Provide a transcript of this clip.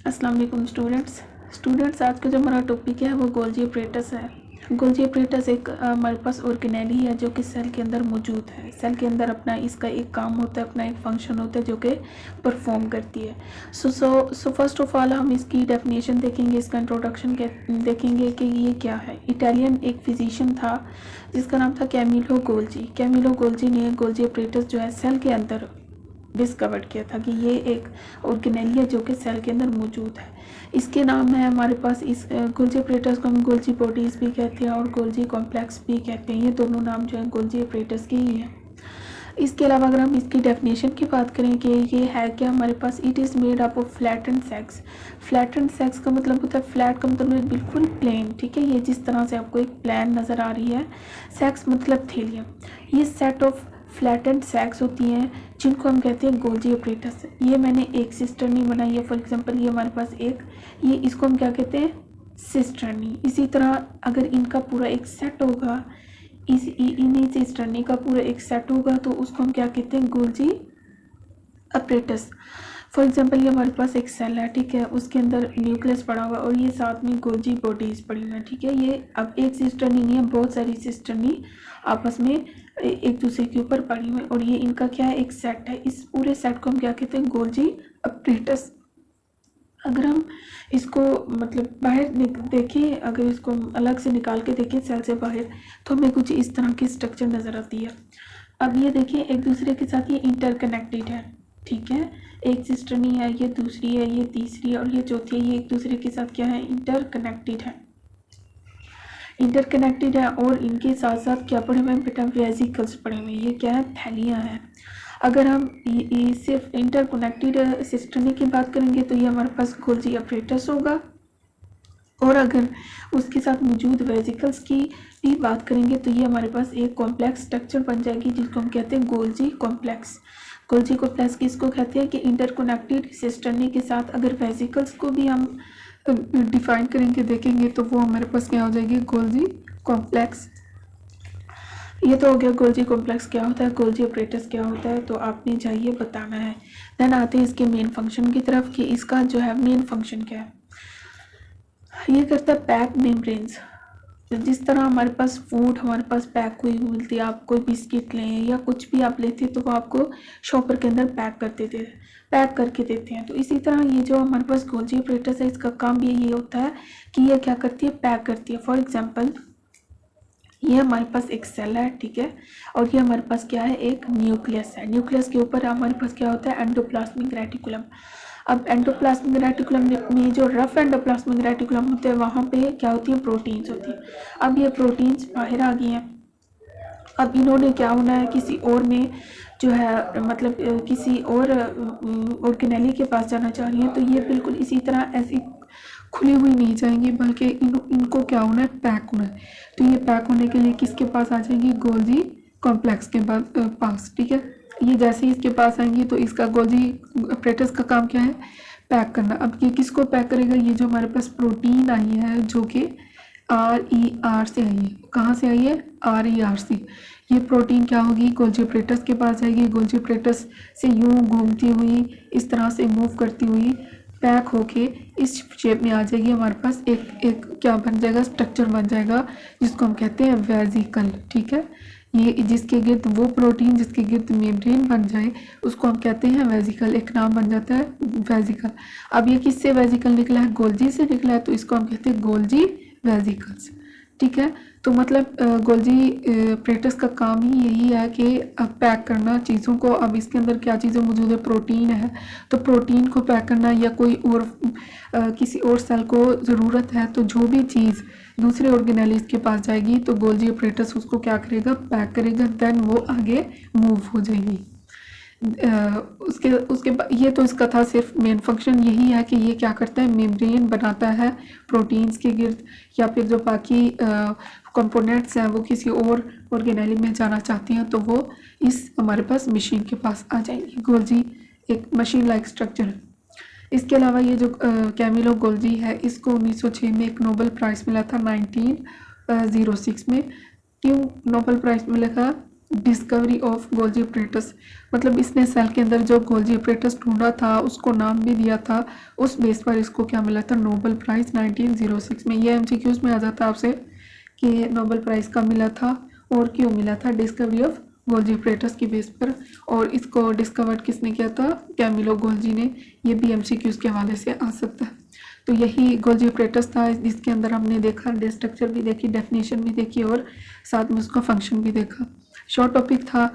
अस्सलाम वालेकुम स्टूडेंट्स आज का जो हमारा टॉपिक है वो गोल्जी अपरेटस है। गोल्जी अपरेटस एक हमारे पास ऑर्गेनेली है जो कि सेल के अंदर मौजूद है। सेल के अंदर अपना इसका एक काम होता है, अपना एक फंक्शन होता है जो कि परफॉर्म करती है। सो फर्स्ट ऑफ ऑल हम इसकी डेफिनेशन देखेंगे, इसका इंट्रोडक्शन देखेंगे कि ये क्या है। इटालियन एक फिजिशियन था जिसका नाम था कैमिलो गोल्जी। कैमिलो गोल्जी ने गोल्जी अपरेटस जो है सेल के अंदर डिस्कवर किया था कि ये एक ऑर्गेनेली है जो कि सेल के अंदर मौजूद है। इसके नाम है हमारे पास, इस गोल्जी अपरेटस को हम गोल्जी बॉडीज़ भी कहते हैं और गोल्जी कॉम्प्लेक्स भी कहते हैं। ये दोनों नाम जो है गोल्जी अपरेटस के ही हैं। इसके अलावा अगर हम इसकी डेफिनेशन की बात करें कि ये है क्या, हमारे पास it is made up of flattened sacs. Flattened sacs का मतलब होता है, फ्लैट का मतलब है बिल्कुल प्लेन, ठीक है। ये जिस तरह से आपको एक प्लान नज़र आ रही है, सेक्स मतलब थैलियाँ। ये सेट ऑफ फ्लैटेंड सैक्स होती हैं जिनको हम कहते हैं गोल्जी अपरेटस। ये मैंने एक सिस्टर्नी बनाई है, फॉर एग्जांपल ये हमारे पास एक, ये इसको हम क्या कहते हैं, सिस्टर्नी। इसी तरह अगर इनका पूरा एक सेट होगा, इन्हीं सिस्टर्नी का पूरा एक सेट होगा तो उसको हम क्या कहते हैं, गोल्जी अपरेटस। फॉर एग्जांपल ये हमारे पास एक सेल है, ठीक है, उसके अंदर न्यूक्लियस पड़ा हुआ है और ये साथ में गोल्जी बॉडीज़ पड़ी हुई है, ठीक है। ये अब एक सिस्टर्नी नहीं है, बहुत सारी सिस्टर्नी आपस में एक दूसरे के ऊपर पड़ी हुई है और ये इनका क्या है, एक सेट है। इस पूरे सेट को हम क्या कहते हैं, गोल्जी अपरेटस। अगर हम इसको मतलब बाहर देखें, अगर इसको अलग से निकाल के देखें सेल से बाहर, तो हमें कुछ इस तरह की स्ट्रक्चर नज़र आती है। अब ये देखिए एक दूसरे के साथ ये इंटरकनेक्टेड है, ठीक है। एक सिस्टर्नी है, ये दूसरी है, ये तीसरी है और ये चौथी है। ये एक दूसरे के साथ क्या है, इंटरकनेक्टेड है, इंटरकनेक्टेड है। और इनके साथ साथ क्या पड़े हुए हैं बेटा, वेसिकल्स पड़े हुए हैं। ये क्या है, थैलियाँ हैं। अगर हम ये सिर्फ इंटरकनेक्टेड सिस्टर्नी की बात करेंगे तो ये हमारे पास गोल्जी अपरेटस होगा। और अगर उसके साथ मौजूद वेसिकल्स की भी बात करेंगे तो ये हमारे पास एक कॉम्प्लेक्स स्ट्रक्चर बन जाएगी जिसको हम कहते हैं गोल्जी कॉम्प्लेक्स। गोल्जी कॉम्प्लेक्स किसको कहते हैं कि इंटरकनेक्टेड सिस्टर्नी के साथ अगर वेसिकल्स को भी हम डिफाइन करेंगे, देखेंगे, तो वो हमारे पास क्या हो जाएगी, गोल्जी कॉम्प्लेक्स। ये तो हो गया गोल्जी कॉम्प्लेक्स क्या होता है, गोल्जी अपरेटस क्या होता है, तो आपने चाहिए बताना है। देन आते हैं इसके मेन फंक्शन की तरफ कि इसका जो है मेन फंक्शन क्या है। ये करता है पैक मेम्ब्रेन्स। जिस तरह हमारे पास फूड हमारे पास पैक हुई मिलती है, आप कोई बिस्किट लें या कुछ भी आप लेते हैं तो वो आपको शॉपर के अंदर पैक करके देते हैं। तो इसी तरह ये जो हमारे पास गोल्जी अपरेटस है, इसका काम भी यही होता है कि ये क्या करती है, पैक करती है। फॉर एग्जाम्पल ये हमारे पास एक सेल है, ठीक है, और ये हमारे पास क्या है, एक न्यूक्लियस है। न्यूक्लियस के ऊपर हमारे पास क्या होता है, एंडोप्लाज्मिक रेटिकुलम। अब एंडोप्लाज्मिक रेटिकुलम में जो रफ एंडोप्लाज्मिक रेटिकुलम होते हैं वहाँ पे क्या होती है, प्रोटीन्स होती है। अब ये प्रोटीन्स बाहर आ गई हैं। अब इन्होंने क्या होना है, किसी और में जो है मतलब किसी और ऑर्गेनेली के पास जाना चाह रही हैं, तो ये बिल्कुल इसी तरह ऐसी खुली हुई नहीं जाएंगी, बल्कि इनको क्या होना है, पैक होना है। तो ये पैक होने के लिए किसके पास आ जाएंगी, गोल्जी कॉम्प्लेक्स के पास, ठीक है। ये जैसे ही इसके पास आएंगी तो इसका गोल्जी अपरेटस का काम क्या है, पैक करना। अब ये किसको पैक करेगा, ये जो हमारे पास प्रोटीन आई है जो कि RER से आई है। कहाँ से आई है, RER से। ये प्रोटीन क्या होगी, गोल्जी अपरेटस के पास जाएगी। गोल्जी अपरेटस से यूं घूमती हुई इस तरह से मूव करती हुई पैक होके इस शेप में आ जाएगी। हमारे पास एक क्या बन जाएगा, स्ट्रक्चर बन जाएगा जिसको हम कहते हैं वेसिकल, ठीक है। ये जिसके गिर्द वो प्रोटीन जिसके गिर्द मेम्ब्रेन बन जाए उसको हम कहते हैं वेसिकल, एक नाम बन जाता है वेसिकल। अब ये किससे वेसिकल निकला है, गोल्जी से निकला है, तो इसको हम कहते हैं गोल्जी वेसिकल्स, ठीक है। तो मतलब गोल्जी अपरेटस का काम ही यही है कि पैक करना चीज़ों को। अब इसके अंदर क्या चीज़ें मौजूद है, प्रोटीन है, तो प्रोटीन को पैक करना, या कोई और किसी और सेल को ज़रूरत है तो जो भी चीज़ दूसरे ऑर्गेनेलिस के पास जाएगी तो गोल्जी अपरेटस उसको क्या करेगा, पैक करेगा, देन वो आगे मूव हो जाएगी। उसके ये तो इसका था सिर्फ मेन फंक्शन यही है कि ये क्या करता है, मेम्ब्रेन बनाता है प्रोटीन्स के गिर्द, या फिर जो बाकी कंपोनेंट्स हैं वो किसी और ऑर्गेनेली में जाना चाहती हैं तो वो इस हमारे पास मशीन के पास आ जाएंगी। गोल्जी एक मशीन लाइक स्ट्रक्चर है। इसके अलावा ये जो कैमिलो गोल्जी है, इसको 1906 में एक नोबेल प्राइज़ मिला था, 1906 में। क्यों नोबेल प्राइज़ मिला था, डिस्कवरी ऑफ गोल्जी ऑपरेटस, मतलब इसने सेल के अंदर जो गोल्जी ऑपरेटस ढूंढा था उसको नाम भी दिया था, उस बेस पर इसको क्या मिला था, नोबेल प्राइज़ 1906 में। ये एमसीक्यूज में आ जाता है आपसे कि नोबेल प्राइज़ कब मिला था और क्यों मिला था, डिस्कवरी ऑफ गोल्जी ऑपरेटस की बेस पर, और इसको डिस्कवर किसने किया था, कैमिलो गोल्जी ने। ये भी एमसीक्यूज के हवाले से आ सकता है। तो यही गोल्जी ऑपरेटस था जिसके अंदर हमने देखा स्ट्रक्चर भी देखी, डेफिनेशन भी देखी और साथ में उसका फंक्शन भी देखा। शॉर्ट टॉपिक था।